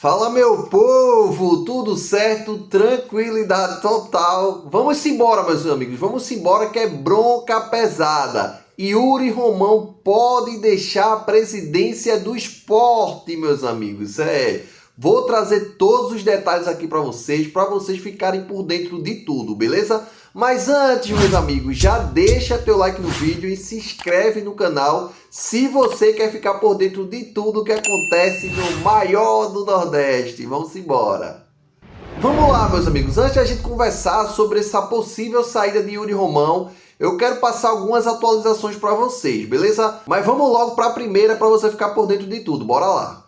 Fala, meu povo, tudo certo? Tranquilidade total. Vamos embora, meus amigos, vamos embora que é bronca pesada. Yuri Romão pode deixar a presidência do esporte, meus amigos. Vou trazer todos os detalhes aqui para vocês ficarem por dentro de tudo, beleza? Mas antes, meus amigos, já deixa teu like no vídeo e se inscreve no canal se você quer ficar por dentro de tudo que acontece no maior do Nordeste. Vamos embora. Vamos lá, meus amigos. Antes de a gente conversar sobre essa possível saída de Yuri Romão, eu quero passar algumas atualizações para vocês, beleza? Mas vamos logo para a primeira para você ficar por dentro de tudo. Bora lá.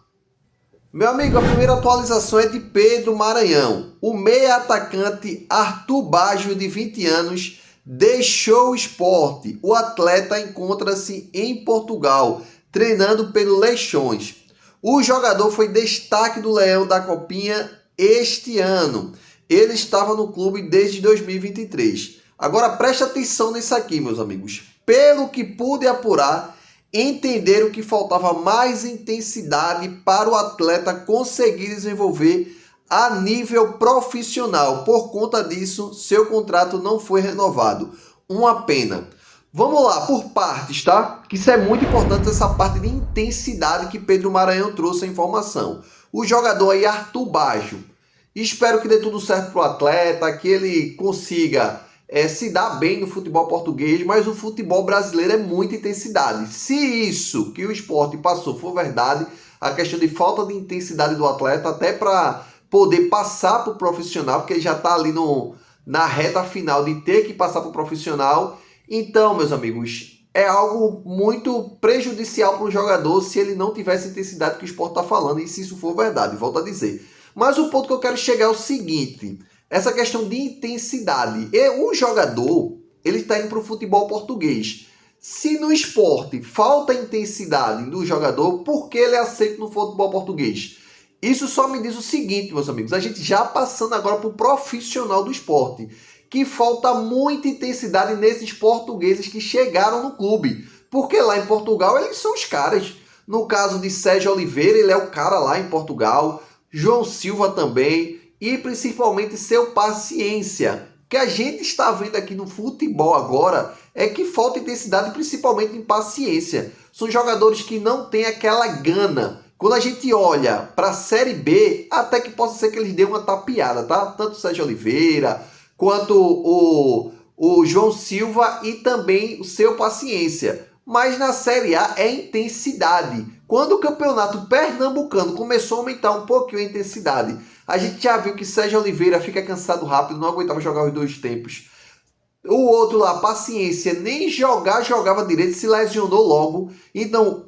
Meu amigo, a primeira atualização é de Pedro Maranhão. O meia atacante Arthur Baggio, de 20 anos, deixou o esporte. O atleta encontra-se em Portugal, treinando pelo Leixões. O jogador foi destaque do Leão da Copinha este ano. Ele estava no clube desde 2023. Agora preste atenção nisso aqui, meus amigos. Pelo que pude apurar, entenderam que faltava mais intensidade para o atleta conseguir desenvolver a nível profissional. Por conta disso, seu contrato não foi renovado. Uma pena. Vamos lá, por partes, tá? Que isso é muito importante, essa parte de intensidade que Pedro Maranhão trouxe a informação. O jogador aí, Arthur Baggio. Espero que dê tudo certo para o atleta, que ele consiga se dar bem no futebol português, mas o futebol brasileiro é muita intensidade. Se isso que o esporte passou for verdade, a questão de falta de intensidade do atleta, até para poder passar para o profissional, porque ele já está ali na reta final de ter que passar para o profissional. Então, meus amigos, é algo muito prejudicial para o jogador se ele não tivesse a intensidade que o esporte está falando, e se isso for verdade, volto a dizer. Mas o ponto que eu quero chegar é o seguinte: essa questão de intensidade. O jogador, ele está indo para o futebol português. Se no esporte falta intensidade do jogador, por que ele é aceito no futebol português? Isso só me diz o seguinte, meus amigos, a gente já passando agora para o profissional do esporte, que falta muita intensidade nesses portugueses que chegaram no clube. Porque lá em Portugal eles são os caras. No caso de Sérgio Oliveira, ele é o cara lá em Portugal. João Silva também. E principalmente seu paciência. O que a gente está vendo aqui no futebol agora é que falta intensidade, principalmente em paciência. São jogadores que não têm aquela gana. Quando a gente olha para a Série B, até que possa ser que eles dêem uma tapeada, tá? Tanto o Sérgio Oliveira, quanto o João Silva e também o seu paciência. Mas na Série A é intensidade. Quando o campeonato pernambucano começou a aumentar um pouquinho a intensidade, a gente já viu que Sérgio Oliveira fica cansado rápido, não aguentava jogar os dois tempos. O outro lá, paciência, nem jogava direito, se lesionou logo. Então,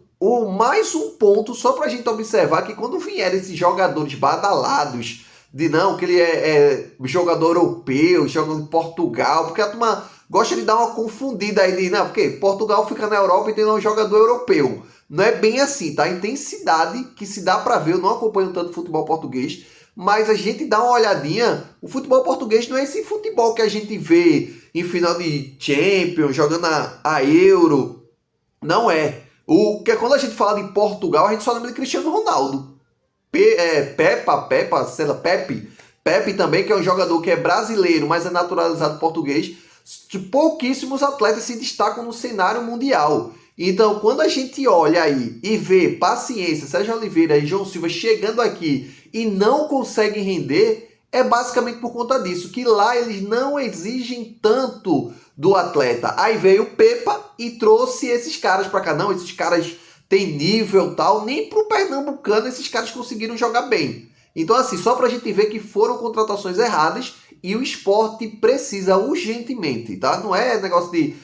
mais um ponto só pra gente observar que quando vierem esses jogadores badalados, de não, que ele é jogador europeu, joga em Portugal, porque a turma gosta de dar uma confundida aí de, não, porque Portugal fica na Europa e tem um jogador europeu. Não é bem assim, tá? A intensidade que se dá pra ver, eu não acompanho tanto futebol português, mas a gente dá uma olhadinha, o futebol português não é esse futebol que a gente vê em final de Champions, jogando a Euro, não é. Que é quando a gente fala de Portugal, a gente só lembra de Cristiano Ronaldo. Pepe também, que é um jogador que é brasileiro, mas é naturalizado português. Pouquíssimos atletas se destacam no cenário mundial. Então, quando a gente olha aí e vê paciência, Sérgio Oliveira e João Silva chegando aqui e não conseguem render, é basicamente por conta disso, que lá eles não exigem tanto do atleta. Aí veio o Pepa e trouxe esses caras para cá. Não, esses caras têm nível tal, nem pro pernambucano esses caras conseguiram jogar bem. Então assim, só pra gente ver que foram contratações erradas e o esporte precisa urgentemente, tá? Não é negócio de,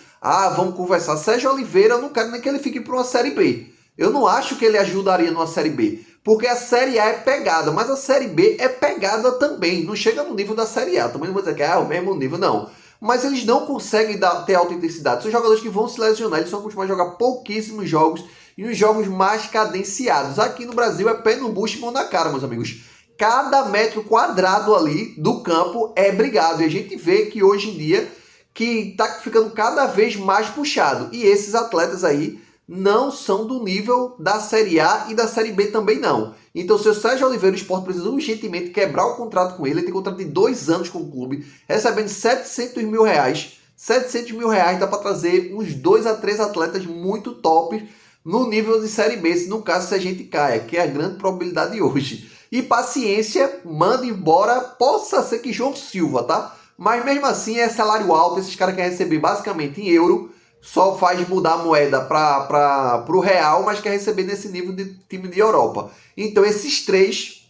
vamos conversar. Sérgio Oliveira, eu não quero nem que ele fique para uma Série B. Eu não acho que ele ajudaria numa Série B. Porque a Série A é pegada, mas a Série B é pegada também. Não chega no nível da Série A. Também não vou dizer que é o mesmo nível, não. Mas eles não conseguem ter alta intensidade. São jogadores que vão se lesionar. Eles são acostumados a jogar pouquíssimos jogos e os jogos mais cadenciados. Aqui no Brasil é pé no bucho e mão na cara, meus amigos. Cada metro quadrado ali do campo é brigado. E a gente vê que hoje em dia que está ficando cada vez mais puxado. E esses atletas aí não são do nível da Série A e da Série B também não. Então, seu Sérgio Oliveira, o Sport precisa urgentemente quebrar o contrato com ele. Ele tem contrato de 2 anos com o clube, recebendo 700 mil reais. 700 mil reais dá para trazer uns 2 a 3 atletas muito top no nível de Série B, se no caso se a gente caia, que é a grande probabilidade hoje. E paciência, manda embora, possa ser que João Silva, tá? Mas mesmo assim é salário alto, esses caras querem receber basicamente em euro, só faz mudar a moeda para o real, mas quer receber nesse nível de time de Europa. Então esses três,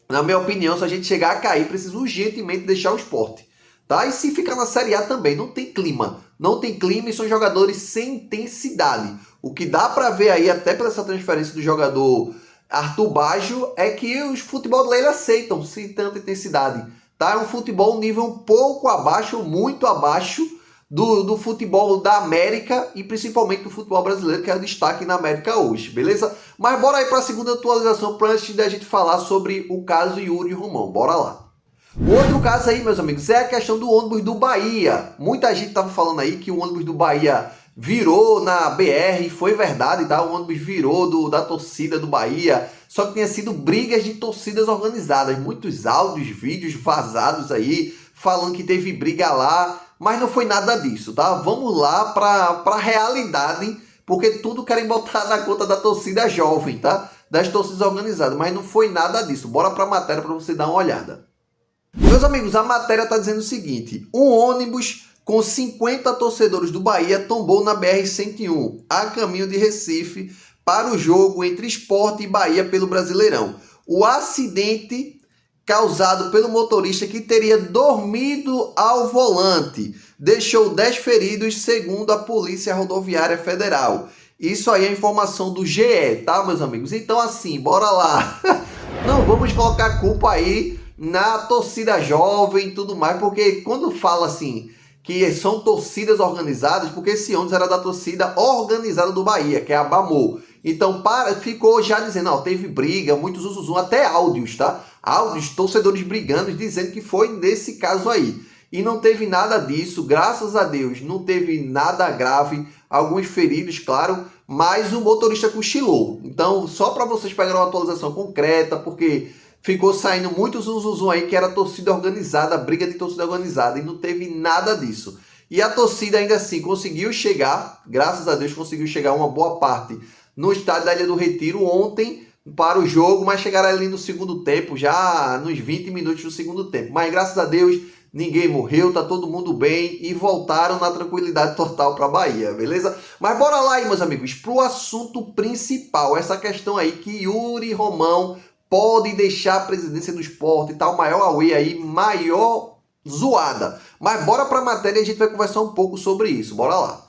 na minha opinião, se a gente chegar a cair, precisa urgentemente deixar o Sport. Tá? E se ficar na Série A também, não tem clima. Não tem clima e são jogadores sem intensidade. O que dá para ver aí, até pela essa transferência do jogador Arthur Baggio, é que os futebol dele aceitam sem tanta intensidade. Tá? É um futebol nível um pouco abaixo, muito abaixo do futebol da América e principalmente do futebol brasileiro, que é o destaque na América hoje, beleza? Mas bora aí para a segunda atualização, para antes da gente falar sobre o caso Yuri Romão. Bora lá. O outro caso aí, meus amigos, é a questão do ônibus do Bahia. Muita gente estava falando aí que o ônibus do Bahia virou na BR, foi verdade, tá? O ônibus virou da torcida do Bahia, só que tinha sido brigas de torcidas organizadas. Muitos áudios, vídeos vazados aí, falando que teve briga lá, mas não foi nada disso, tá? Vamos lá para a realidade, porque tudo querem botar na conta da torcida jovem, tá? Das torcidas organizadas, mas não foi nada disso. Bora para a matéria para você dar uma olhada. Meus amigos, a matéria está dizendo o seguinte: um ônibus com 50 torcedores do Bahia tombou na BR-101, a caminho de Recife, para o jogo entre Sport e Bahia pelo Brasileirão. O acidente causado pelo motorista que teria dormido ao volante deixou 10 feridos, segundo a Polícia Rodoviária Federal. Isso aí é informação do GE, tá, meus amigos? Então, assim, bora lá. Não vamos colocar a culpa aí na torcida jovem e tudo mais, porque quando fala assim que são torcidas organizadas, porque esse ônibus era da torcida organizada do Bahia, que é a Bamô. Então ficou já dizendo, ó, teve briga, muitos zuzuzum, até áudios, tá? Áudios, torcedores brigando, dizendo que foi nesse caso aí. E não teve nada disso, graças a Deus, não teve nada grave, alguns feridos, claro, mas o motorista cochilou. Então, só para vocês pegarem uma atualização concreta, porque ficou saindo muito zuzuzum aí que era torcida organizada, briga de torcida organizada, e não teve nada disso. E a torcida ainda assim conseguiu chegar, graças a Deus conseguiu chegar uma boa parte no estádio da Ilha do Retiro ontem para o jogo, mas chegaram ali no segundo tempo, já nos 20 minutos do segundo tempo. Mas graças a Deus ninguém morreu, tá todo mundo bem e voltaram na tranquilidade total para a Bahia, beleza? Mas bora lá aí, meus amigos, pro assunto principal, essa questão aí que Yuri Romão pode deixar a presidência do Sport e tal, maior away aí, maior zoada. Mas bora para a matéria e a gente vai conversar um pouco sobre isso. Bora lá.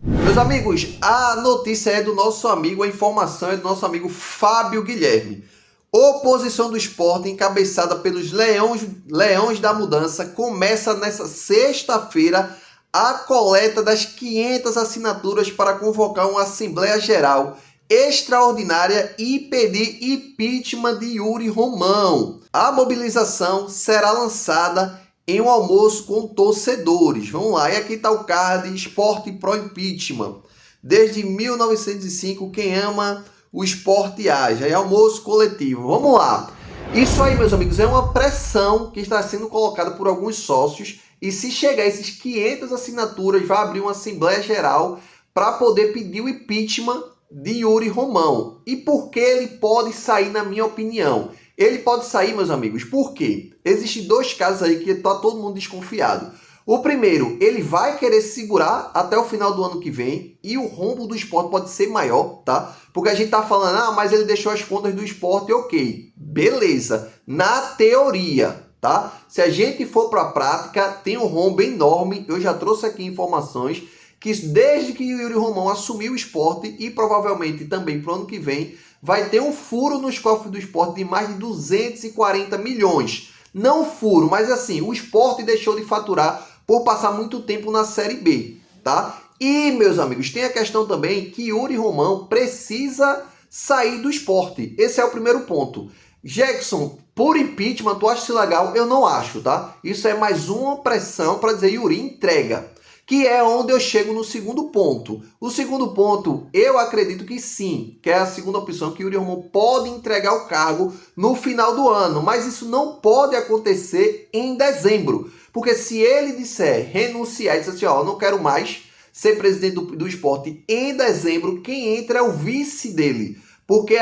Meus amigos, a notícia é do nosso amigo, a informação é do nosso amigo Fábio Guilherme. Oposição do Sport, encabeçada pelos Leões da Mudança, começa nessa sexta-feira a coleta das 500 assinaturas para convocar uma Assembleia Geral extraordinária e pedir impeachment de Yuri Romão. A mobilização será lançada em um almoço com torcedores. Vamos lá, e aqui está o card Sport Pro Impeachment. Desde 1905, quem ama o esporte age. É almoço coletivo. Vamos lá. Isso aí, meus amigos, é uma pressão que está sendo colocada por alguns sócios. E se chegar a esses 500 assinaturas, vai abrir uma Assembleia Geral para poder pedir o impeachment de Yuri Romão. E por que ele pode sair, na minha opinião? Ele pode sair, meus amigos, por quê? Existem dois casos aí que está todo mundo desconfiado. O primeiro, ele vai querer segurar até o final do ano que vem e o rombo do Sport pode ser maior, tá? Porque a gente tá falando, ah, mas ele deixou as contas do Sport, ok. Beleza, na teoria, tá? Se a gente for para a prática, tem um rombo enorme. Eu já trouxe aqui informações que desde que o Yuri Romão assumiu o Sport e provavelmente também para o ano que vem, vai ter um furo nos cofres do Sport de mais de 240 milhões. Não furo, mas assim, o Sport deixou de faturar por passar muito tempo na Série B, tá? E, meus amigos, tem a questão também que Yuri Romão precisa sair do Sport. Esse é o primeiro ponto. Jackson, por impeachment, tu acha isso legal? Eu não acho, tá? Isso é mais uma pressão para dizer, Yuri, entrega. Que é onde eu chego no segundo ponto. O segundo ponto, eu acredito que sim, que é a segunda opção, que o Yuri Romão pode entregar o cargo no final do ano, mas isso não pode acontecer em dezembro, porque se ele disser renunciar e disser assim, ó, eu não quero mais ser presidente do esporte em dezembro, quem entra é o vice dele, porque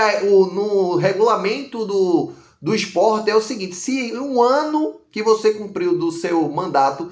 no regulamento do esporte é o seguinte, se um ano que você cumpriu do seu mandato,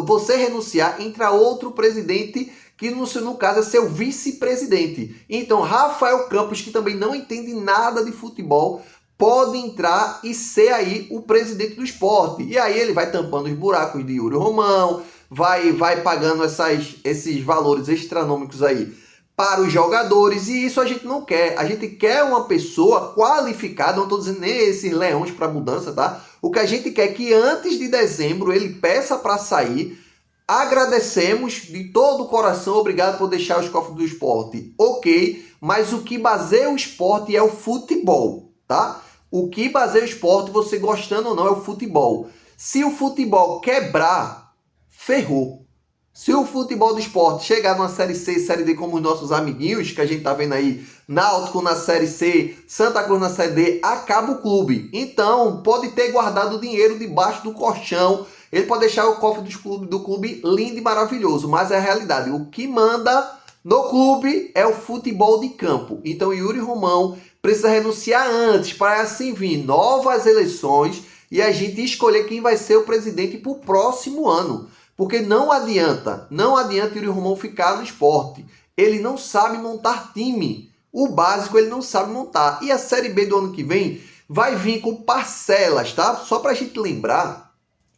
você renunciar, entra outro presidente, que no caso é seu vice-presidente. Então, Rafael Campos, que também não entende nada de futebol, pode entrar e ser aí o presidente do esporte. E aí ele vai tampando os buracos de Yuri Romão, vai pagando esses valores astronômicos aí para os jogadores, e isso a gente não quer. A gente quer uma pessoa qualificada, não estou dizendo nem esses leões para mudança, tá? O que a gente quer é que antes de dezembro ele peça para sair. Agradecemos de todo o coração, obrigado por deixar os cofres do esporte, ok, mas o que baseia o esporte é o futebol, tá? O que baseia o esporte, você gostando ou não, é o futebol. Se o futebol quebrar, ferrou. Se o futebol do esporte chegar numa Série C e Série D como os nossos amiguinhos, que a gente tá vendo aí, Náutico na Série C, Santa Cruz na Série D, acaba o clube. Então, pode ter guardado o dinheiro debaixo do colchão, ele pode deixar o cofre do clube lindo e maravilhoso, mas é a realidade. O que manda no clube é o futebol de campo. Então, Yuri Romão precisa renunciar antes, para assim vir novas eleições e a gente escolher quem vai ser o presidente para o próximo ano. Porque não adianta Yuri Romão ficar no esporte. Ele não sabe montar time. O básico ele não sabe montar. E a Série B do ano que vem vai vir com parcelas, tá? Só para a gente lembrar,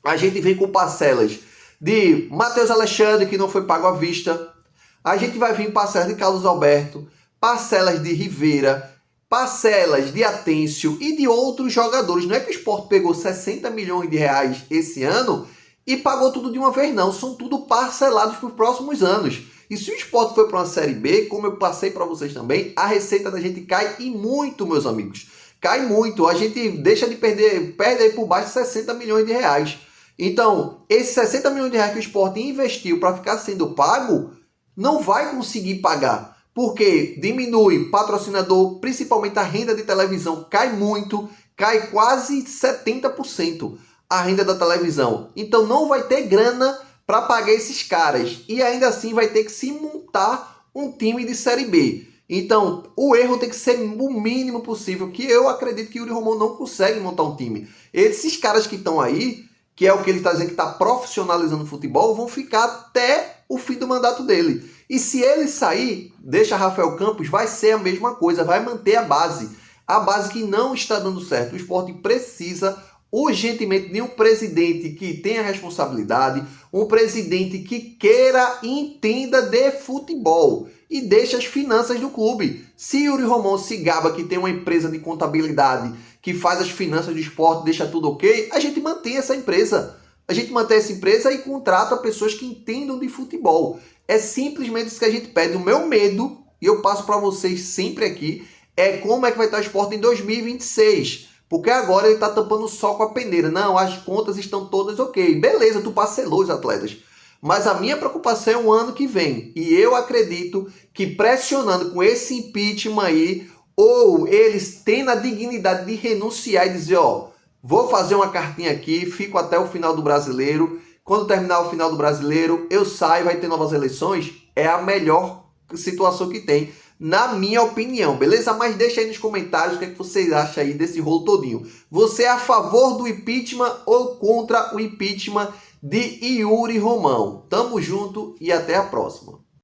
a gente vem com parcelas de Matheus Alexandre, que não foi pago à vista. A gente vai vir parcelas de Carlos Alberto, parcelas de Rivera, parcelas de Atêncio e de outros jogadores. Não é que o Sport pegou 60 milhões de reais esse ano e pagou tudo de uma vez, não. São tudo parcelados para os próximos anos. E se o Sport for para uma Série B, como eu passei para vocês também, a receita da gente cai e muito, meus amigos. Cai muito. A gente deixa de perde aí por baixo 60 milhões de reais. Então, esses 60 milhões de reais que o Sport investiu para ficar sendo pago, não vai conseguir pagar. Porque diminui patrocinador, principalmente a renda de televisão cai muito, cai quase 70%. A renda da televisão. Então não vai ter grana para pagar esses caras. E ainda assim vai ter que se montar um time de Série B. Então o erro tem que ser o mínimo possível, que eu acredito que o Yuri Romão não consegue montar um time. Esses caras que estão aí, que é o que ele está dizendo que está profissionalizando o futebol, vão ficar até o fim do mandato dele. E se ele sair, deixa Rafael Campos, vai ser a mesma coisa, vai manter a base. A base que não está dando certo. O Sport precisa urgentemente de um presidente que tenha responsabilidade, um presidente que queira e entenda de futebol e deixe as finanças do clube. Se Yuri Romão se gaba que tem uma empresa de contabilidade que faz as finanças do esporte, deixa tudo ok, a gente mantém essa empresa. A gente mantém essa empresa e contrata pessoas que entendam de futebol. É simplesmente isso que a gente pede. O meu medo, e eu passo para vocês sempre aqui, é como é que vai estar o esporte em 2026. Porque agora ele está tampando o sol com a peneira. Não, as contas estão todas ok. Beleza, tu parcelou os atletas. Mas a minha preocupação é o ano que vem. E eu acredito que pressionando com esse impeachment aí, ou eles tendo a dignidade de renunciar e dizer, ó, vou fazer uma cartinha aqui, fico até o final do Brasileiro. Quando terminar o final do Brasileiro, eu saio, vai ter novas eleições. É a melhor situação que tem, na minha opinião, beleza? Mas deixa aí nos comentários o que é que vocês acham aí desse rolo todinho. Você é a favor do impeachment ou contra o impeachment de Yuri Romão? Tamo junto e até a próxima.